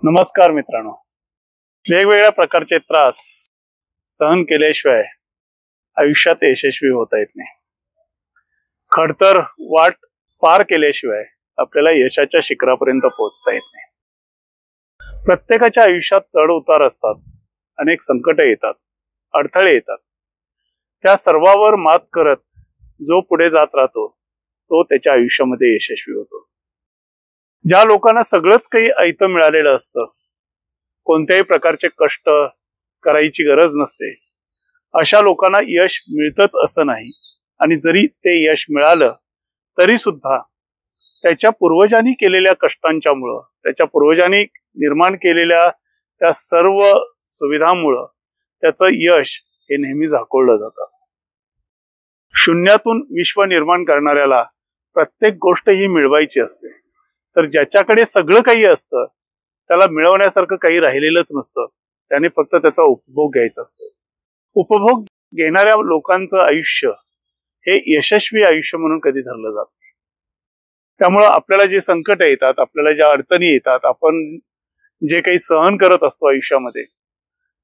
नमस्कार मित्रांनो, वेगवेगळ्या प्रकारचे त्रास सहन केल्याशिवाय आयुष्यात यशस्वी होता येत नाही। खडतर वाट पार केल्याशिवाय आपल्याला यशाच्या शिखरापर्यंत पोहोचता येत नाही। प्रत्येकाच्या आयुष्यात चढ उतार असतात, अनेक संकट येतात, अडथळे येतात। त्या सर्वावर मात करत जो पुढे जात राहतो तो त्याच्या आयुष्यामध्ये यशस्वी होतो। ज्या लोकांना सगळंच काही ऐतं मिळालेलं असतं, कोणत्याही प्रकारचे कष्ट करायची गरज नसते, अशा लोकांना यश मिळतच असं नाही। आणि जरी ते यश मिळालं तरी सुद्धा त्याच्या पूर्वजांनी केलेल्या कष्टांच्यामुळं, त्याच्या पूर्वजांनी निर्माण केलेल्या त्या सर्व सुविधांमुळं त्याचं यश हे नेहमी झाकोळलं जातं। शून्यातून विश्व निर्माण करणाऱ्याला प्रत्येक गोष्ट ही मिळवायची असते, तर ज्याच्याकडे सगळं काही असतं त्याला मिळवण्यासारखं काही राहिलेलंच नसतं, त्याने फक्त त्याचा उपभोग घ्यायचा असतो। उपभोग घेणाऱ्या लोकांचं आयुष्य हे यशस्वी आयुष्य म्हणून कधी धरलं जात नाही। त्यामुळं आपल्याला जे संकट येतात, आपल्याला ज्या अडचणी येतात, आपण जे काही सहन करत असतो आयुष्यामध्ये,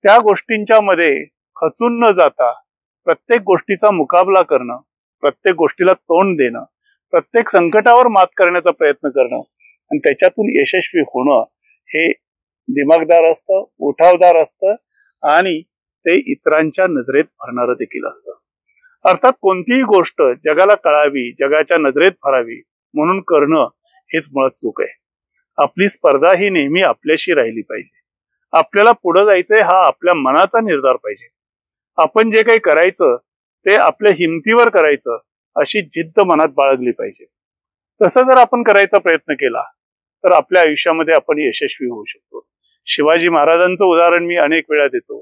त्या गोष्टींच्या मध्ये खचून न जाता प्रत्येक गोष्टीचा मुकाबला करणं, प्रत्येक गोष्टीला तोंड देणं, प्रत्येक संकटावर मात करण्याचा प्रयत्न करणं आणि त्याच्यातून यशस्वी होणं हे दिमागदार असतं, उठावदार असतं आणि ते इतरांच्या नजरेत भरणारं देखील असतं। अर्थात कोणतीही गोष्ट जगाला कळावी, जगाच्या नजरेत भरावी म्हणून करणं हेच मुळात चूक आहे। आपली स्पर्धा ही नेहमी आपल्याशी राहिली पाहिजे। आपल्याला पुढे जायचंय हा आपल्या मनाचा निर्धार पाहिजे। आपण जे काही करायचं ते आपल्या हिमतीवर करायचं अशी जिद्द मनात बाळगली पाहिजे। तसं जर आपण करायचा प्रयत्न केला तर आपल्या आयुष्यामध्ये आपण यशस्वी होऊ शकतो। शिवाजी महाराजांचं उदाहरण मी अनेक वेळा देतो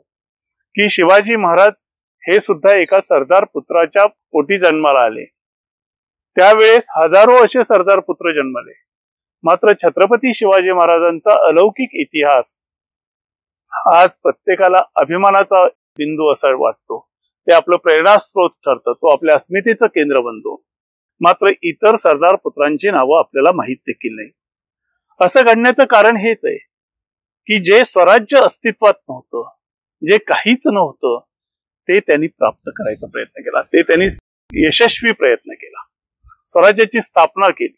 की शिवाजी महाराज हे सुद्धा एका सरदार पुत्राच्या पोटी जन्माला आले। त्यावेळेस हजारो असे सरदार पुत्र जन्मले, मात्र छत्रपती शिवाजी महाराजांचा अलौकिक इतिहास आज प्रत्येकाला अभिमानाचा बिंदू असा वाटतो। ते आपलं प्रेरणास्रोत ठरतं, तो आपल्या अस्मितेचं केंद्र बनतो। मात्र इतर सरदार पुत्रांची नावं आपल्याला माहित देखील नाही। असं घडण्याचं कारण हेच आहे की जे स्वराज्य अस्तित्वात नव्हतं, जे काहीच नव्हतं, ते त्यांनी प्राप्त करायचा प्रयत्न केला, ते त्यांनी यशस्वी प्रयत्न केला, स्वराज्याची स्थापना केली,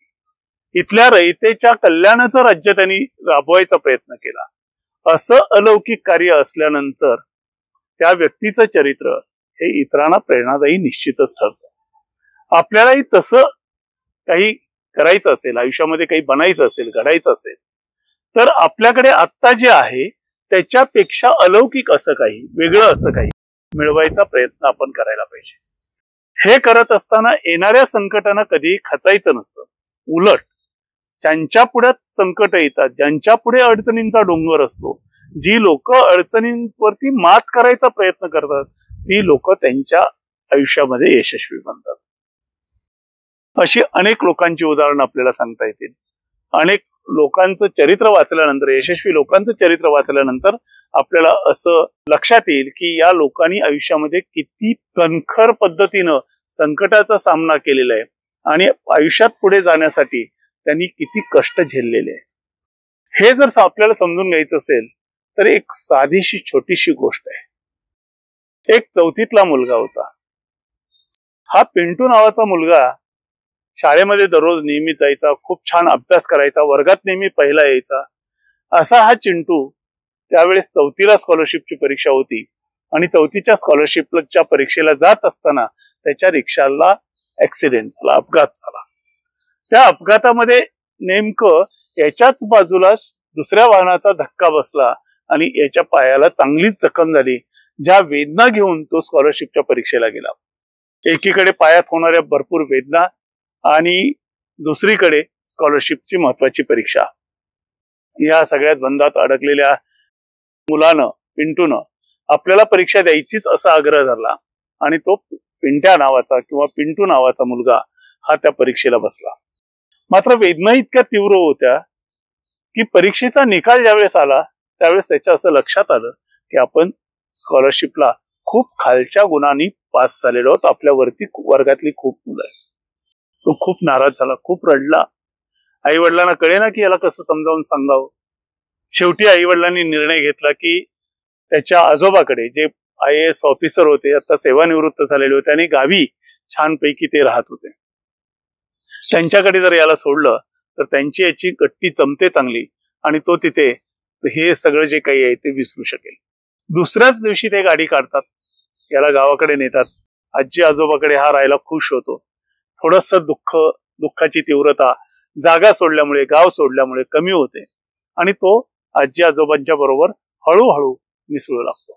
इथल्या रयतेच्या कल्याणाचं राज्य त्यांनी राबवायचा प्रयत्न केला। असं अलौकिक कार्य असल्यानंतर त्या व्यक्तीचं चरित्र हे इतरांना प्रेरणादायी निश्चितच ठरतं। आपल्यालाही तसं काही करायचं असेल, आयुष्यामध्ये काही बनायचं असेल, घडायचं असेल, तर आपल्याकडे आत्ता जे आहे त्याच्यापेक्षा अलौकिक असं काही, वेगळं असं काही मिळवायचा प्रयत्न आपण करायला पाहिजे। हे करत असताना येणाऱ्या संकटांना कधी खचायचं नसतं। उलट ज्यांच्या पुढे संकट येतात, ज्यांच्या पुढे अडचणींचा डोंगर असतो, जी लोक अडचणींवरती मात करायचा प्रयत्न करतात, ती लोक त्यांच्या आयुष्यामध्ये यशस्वी बनतात। अशी अनेक लोकांची उदाहरणं आपल्याला सांगता येतील। अनेक लोकांचं चरित्र वाचल्यानंतर, यशस्वी लोकांचं चरित्र वाचल्यानंतर आपल्याला असं लक्षात येईल की या लोकांनी आयुष्यामध्ये किती कणखर पद्धतीनं संकटाचा सामना केलेला आहे आणि आयुष्यात पुढे जाण्यासाठी त्यांनी किती कष्ट झेललेले आहेत। हे जर आपल्याला समजून घ्यायचं असेल तर एक साधीशी छोटीशी गोष्ट आहे। एक चौथीतला मुलगा होता। हा पिंटू नावाचा मुलगा शाळेमध्ये दररोज नेहमी जायचा, खूप छान अभ्यास करायचा, वर्गात नेहमी पहिला यायचा। असा हा चिंटू त्यावेळेस चौथीला स्कॉलरशिपची परीक्षा होती आणि चौथीच्या स्कॉलरशिपच्या परीक्षेला जात असताना त्याच्या रिक्षाला ऍक्सिडेंट झाला, अपघात झाला। त्या अपघातामध्ये नेमकं याच्याच बाजूला दुसऱ्या वाहनाचा धक्का बसला आणि याच्या पायाला चांगलीच जखम झाली, ज्या वेदना घेऊन तो स्कॉलरशिपच्या परीक्षेला गेला। एकीकडे पायात होणाऱ्या भरपूर वेदना आणि दुसरीकडे स्कॉलरशिपची महत्वाची परीक्षा। या सगळ्यात बंधात अडकलेल्या मुलानं, पिंटूनं आपल्याला परीक्षा द्यायचीच असा आग्रह धरला आणि तो पिंट्या नावाचा किंवा पिंटू नावाचा मुलगा हा त्या परीक्षेला बसला। मात्र वेदना इतक्या तीव्र होत्या की परीक्षेचा निकाल ज्यावेळेस आला त्यावेळेस त्याच्या असं लक्षात आलं की आपण स्कॉलरशिपला खूप खालच्या गुणांनी पास झालेलो आहोत, आपल्या वरती वर्गातली खूप मुलं आहेत। तो खूप नाराज झाला, खूप रडला। आई वडिलांना कळेना की याला कसं समजावून सांगावं। शेवटी आई वडिलांनी निर्णय घेतला की त्याच्या आजोबाकडे, जे IAS ऑफिसर होते, आता सेवानिवृत्त झालेले होते आणि गावी छानपैकी ते राहत होते, त्यांच्याकडे जर याला सोडलं तर त्यांची याची गट्टी जमते चांगली आणि तो तिथे हे सगळं जे काही आहे ते विसरू शकेल. दुसऱ्याच दिवशी ते गाडी काढतात, याला गावाकडे नेतात. आजी आजोबाकडे हा राहायला खुश होतो. थोडस दुःखाची तीव्रता जागा सोडल्यामुळे, गाव सोडल्यामुळे कमी होते आणि तो आजी आजोबांच्या बरोबर हळूहळू मिसळू लागतो.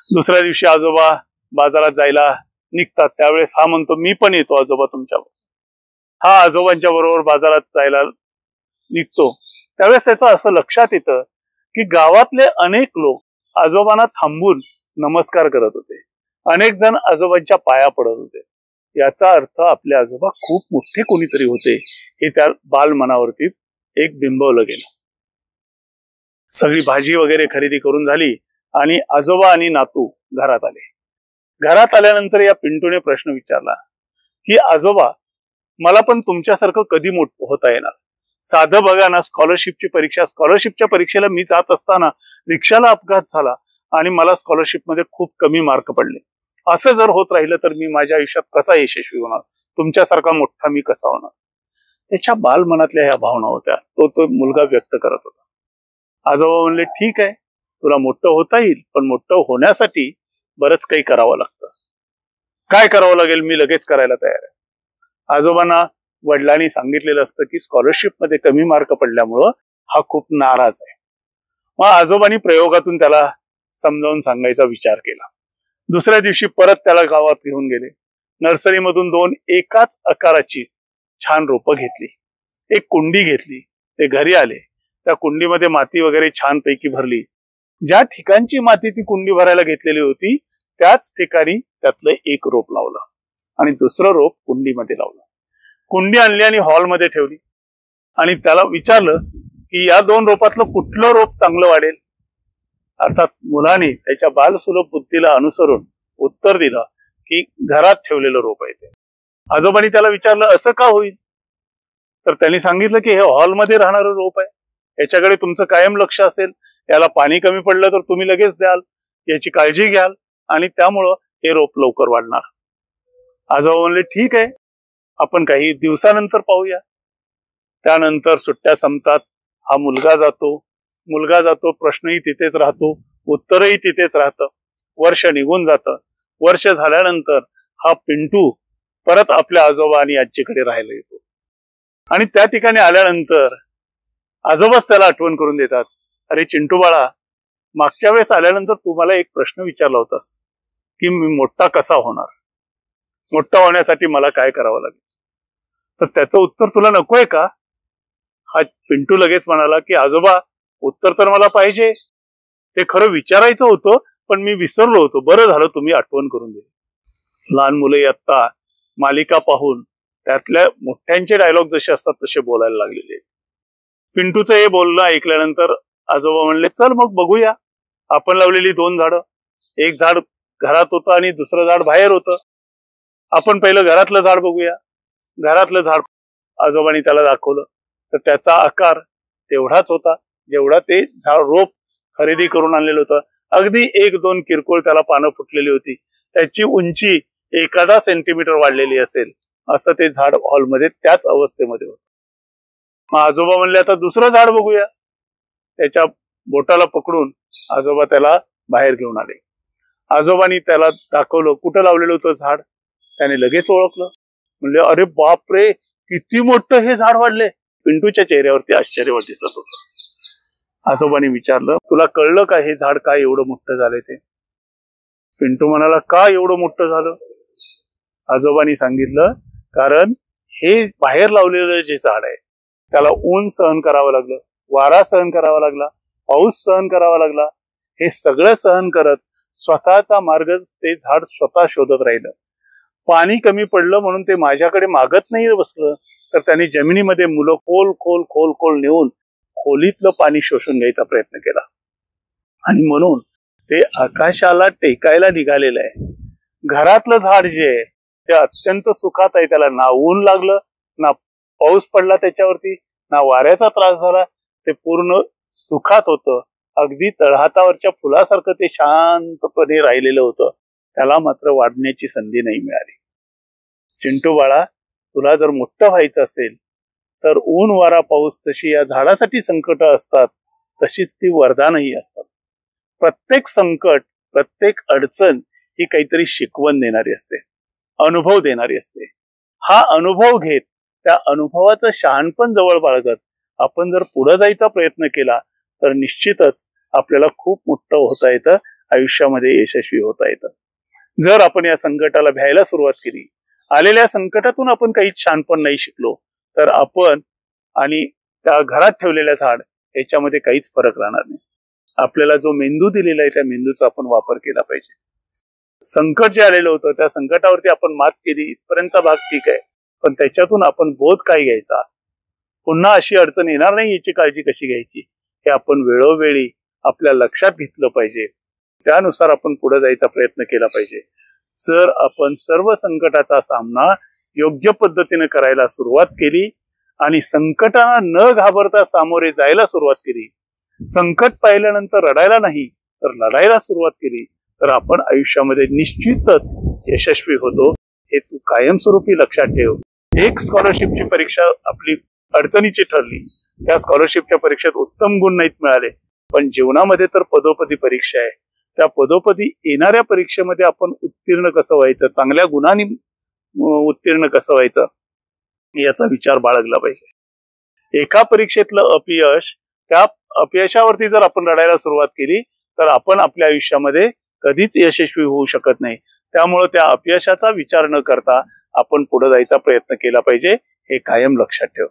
दुसऱ्या दिवशी आजोबा बाजारात जायला निघतात, त्यावेळेस हा म्हणतो मी पण येतो आजोबा तुमच्याबरोबर. हा आजोबांच्या बरोबर बाजारात जायला निघतो. त्यावेळेस त्याचं असं लक्षात येतं की गावातले अनेक लोक आजोबांना थांबून नमस्कार करत होते, अनेक जण आजोबांच्या पाया पडत होते. याचा अर्थ आपले आजोबा खूप मोठे कोणीतरी होते हे त्या बाल मनावरती एक बिंबवलं गेलं. सगळी भाजी वगैरे खरेदी करून झाली आणि आजोबा आणि नातू घरात आले. घरात आल्यानंतर या पिंटूने प्रश्न विचारला की आजोबा, मला पण तुमच्यासारखं कधी मोठं होता येणार? साधं बघा ना, स्कॉलरशिपच्या परीक्षेला मी जात असताना रिक्षाला अपघात झाला आणि मला स्कॉलरशिप मध्ये खूप कमी मार्क पडले. असं जर होत राहिलं तर मी माझ्या आयुष्यात कसा यशस्वी होणार? तुमच्यासारखा मोठा मी कसा होणार? त्याच्या बाल मनातल्या ह्या भावना होत्या, तो मुलगा व्यक्त करत होता. आजोबा म्हणले ठीक आहे, तुला मोठं होता येईल, पण मोठं होण्यासाठी बरंच काही करावं लागतं. काय करावं लागेल? मी लगेच करायला तयार आहे. आजोबांना वडिलांनी सांगितलेलं असतं की स्कॉलरशिप मध्ये कमी मार्क पडल्यामुळं हा खूप नाराज आहे. मग आजोबांनी प्रयोगातून त्याला समजावून सांगायचा विचार केला. दुसऱ्या दिवशी परत त्याला गावात घेऊन गेले. नर्सरीमधून 2 एकाच आकाराची छान रोपं घेतली, एक कुंडी घेतली. ते घरी आले, त्या कुंडीमध्ये माती वगैरे छानपैकी भरली. ज्या ठिकाणची माती ती कुंडी भरायला घेतलेली होती त्याच ठिकाणी त्यातलं एक रोप लावलं आणि दुसरं रोप कुंडीमध्ये लावलं. कुंडी आणली आणि हॉलमध्ये ठेवली आणि त्याला विचारलं की या 2 रोपातलं कुठलं रोप चांगलं वाढेल? अर्थात मुलाने त्याच्या बालसुलभ बुद्धीला अनुसरून उत्तर दिलं की घरात ठेवलेलं रोप आहे ते. आजोबांनी त्याला विचारलं असं का होईल? तर त्यांनी सांगितलं की हे हॉलमध्ये राहणारं रोप आहे, याच्याकडे तुमचं कायम लक्ष असेल, याला पाणी कमी पडलं तर तुम्ही लगेच द्याल, याची काळजी घ्याल आणि त्यामुळं हे रोप लवकर वाढणार. आजोबा म्हणले ठीक आहे, आपण काही दिवसानंतर पाहूया. त्यानंतर सुट्ट्या संपतात, हा मुलगा जातो, प्रश्नही तिथेच राहतो, उत्तरही तिथेच राहतं. वर्ष निघून जातं. वर्ष झाल्यानंतर हा पिंटू परत आपल्या आजोबा आणि आजीकडे राहायला येतो आणि त्या ठिकाणी आल्यानंतर आजोबाच त्याला आठवण करून देतात, अरे चिंटू बाळा, मागच्या वेळेस आल्यानंतर तू मला एक प्रश्न विचारला होतास की मी मोठा कसा होणार, मोठा होण्यासाठी मला काय करावं लागेल, तर त्याचं उत्तर तुला नकोय का? हा पिंटू लगेच म्हणाला की आजोबा, उत्तर तर मला पाहिजे, ते खरं विचारायचं होतं पण मी विसरलो होतो, बरं झालं तुम्ही आठवण करून दिली. लहान मुलं आता मालिका पाहून त्यातल्या मोठ्यांचे डायलॉग जसे असतात तसे बोलायला लागलेले. पिंटूचं हे बोलणं ऐकल्यानंतर आजोबा म्हणले चल मग बघूया. आपण लावलेली 2 झाडं, एक झाड घरात होतं आणि दुसरं झाड बाहेर होतं. आपण पहिलं घरातलं झाड बघूया. घरातलं झाड आजोबांनी त्याला दाखवलं तर त्याचा आकार तेवढाच होता जेवढा ते झाड रोप खरेदी करून आणलेलं होतं. अगदी 1-2 किरकोळ त्याला पानं फुटलेली होती. त्याची उंची 1 सेंटीमीटर वाढलेली असेल असं ते झाड हॉलमध्ये त्याच अवस्थेमध्ये होतं. मग आजोबा म्हणले आता दुसरं झाड बघूया. त्याच्या बोटाला पकडून आजोबा त्याला बाहेर घेऊन आले. आजोबांनी त्याला दाखवलं कुठं लावलेलं होतं झाड. त्याने लगेच ओळखलं. म्हणले अरे बापरे, किती मोठं हे झाड वाढले. पिंटूच्या चेहऱ्यावरती आश्चर्य दिसत होतं. आजोबांनी विचारलं तुला कळलं का हे झाड काय एवढं मोठं झालंय ते? पिंटू म्हणाला का एवढं मोठं झालं? आजोबांनी सांगितलं कारण हे बाहेर लावलेलं जे झाड आहे त्याला ऊन सहन करावं लागलं, वारा सहन करावा लागला, पाऊस सहन करावा लागला. हे सगळं सहन करत स्वतःचा मार्ग ते झाड स्वतः शोधत राहिलं. पाणी कमी पडलं म्हणून ते माझ्याकडे मागत नाही बसलं, तर त्यांनी जमिनीमध्ये मुलं खोल खोल खोल खोल नेऊन खोलीतलं पाणी शोषून घ्यायचा प्रयत्न केला आणि म्हणून ते आकाशाला टेकायला निघालेलं आहे. घरातलं झाड जे आहे ते अत्यंत सुखात आहे. त्याला ना ऊन लागलं, ना पाऊस पडला त्याच्यावरती, ना वाऱ्याचा त्रास झाला. ते पूर्ण सुखात होतं, अगदी तळहातावरच्या फुलासारखं ते शांतपणे राहिलेलं होतं, त्याला मात्र वाढण्याची संधी नाही मिळाली. चिंटू बाळा, तुला जर मोठं व्हायचं असेल तर ऊन वारा पाऊस जशी या झाडासाठी संकट असतात तशीच ती वरदानही असतात. प्रत्येक संकट, प्रत्येक अडचण ही काहीतरी शिकवण देणारी असते, अनुभव देणारी असते. हा अनुभव घेत, त्या अनुभवाचं शहाणपण जवळ बाळगत आपण जर पुढे जायचा प्रयत्न केला तर निश्चितच आपल्याला खूप मोठं होता येतं, आयुष्यामध्ये यशस्वी होता येतं. जर आपण या संकटाला भ्यायला सुरुवात केली, आलेल्या संकटातून आपण काहीच शहाणपण नाही शिकलो, तर आपण आणि त्या घरात ठेवलेल्या झाड याच्यामध्ये काहीच फरक राहणार नाही. आपल्याला जो मेंदू दिलेला आहे त्या मेंदूचा आपण वापर केला पाहिजे. संकट जे आलेलं होतं त्या संकटावरती आपण मात केली इथपर्यंतचा भाग ठीक आहे, पण त्याच्यातून आपण बोध काय घ्यायचा, पुन्हा अशी अडचण येणार नाही याची काळजी कशी घ्यायची, हे आपण वेळोवेळी आपल्या लक्षात घेतलं पाहिजे. त्यानुसार आपण पुढे जायचा प्रयत्न केला पाहिजे. जर आपण सर्व संकटाचा सामना योग्य पद्धतीने करायला सुरुवात केली आणि संकटांना न घाबरता सामोरे जायला सुरुवात केली, संकट पाहिल्यानंतर रडायला नाही तर लढायला सुरुवात केली, तर आपण आयुष्यामध्ये निश्चितच यशस्वी होतो. हे तू कायमस्वरूपी लक्षात ठेव. एक स्कॉलरशिपची परीक्षा आपली अडचणीची ठरली, त्या स्कॉलरशिपच्या परीक्षेत उत्तम गुण नाहीत मिळाले, पण जीवनामध्ये तर पदोपदी परीक्षा आहे. त्या पदोपदी येणाऱ्या परीक्षेमध्ये आपण उत्तीर्ण कसं व्हायचं, चांगल्या गुणांनी उत्तीर्ण कसं व्हायचं याचा विचार बाळगला पाहिजे. एका परीक्षेतलं अपयश, त्या अपयशावरती जर आपण लढायला सुरुवात केली तर आपण आपल्या आयुष्यामध्ये कधीच यशस्वी होऊ शकत नाही. त्यामुळे त्या अपयशाचा विचार न करता आपण पुढे जायचा प्रयत्न केला पाहिजे, हे कायम लक्षात ठेव.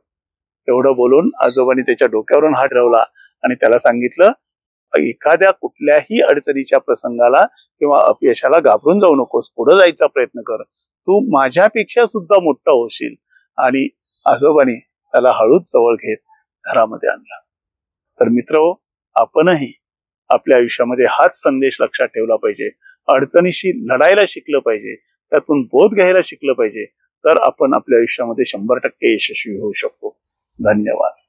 एवढं बोलून आजोबांनी त्याच्या डोक्यावरून हात ठेवला आणि त्याला सांगितलं, एखाद्या कुठल्याही अडचणीच्या प्रसंगाला किंवा अपयशाला घाबरून जाऊ नकोस, पुढे जायचा प्रयत्न कर, तू माझ्यापेक्षा सुद्धा मोठा होशील. आणि आजोबांनी त्याला हळूच जवळ घेत घरामध्ये आणला. तर मित्रहो, आपणही आपल्या आयुष्यामध्ये हाच संदेश लक्षात ठेवला पाहिजे. अडचणीशी लढायला शिकलं पाहिजे, त्यातून बोध घ्यायला शिकलं पाहिजे, तर आपण आपल्या आयुष्यामध्ये 100% यशस्वी होऊ शकतो. धन्यवाद.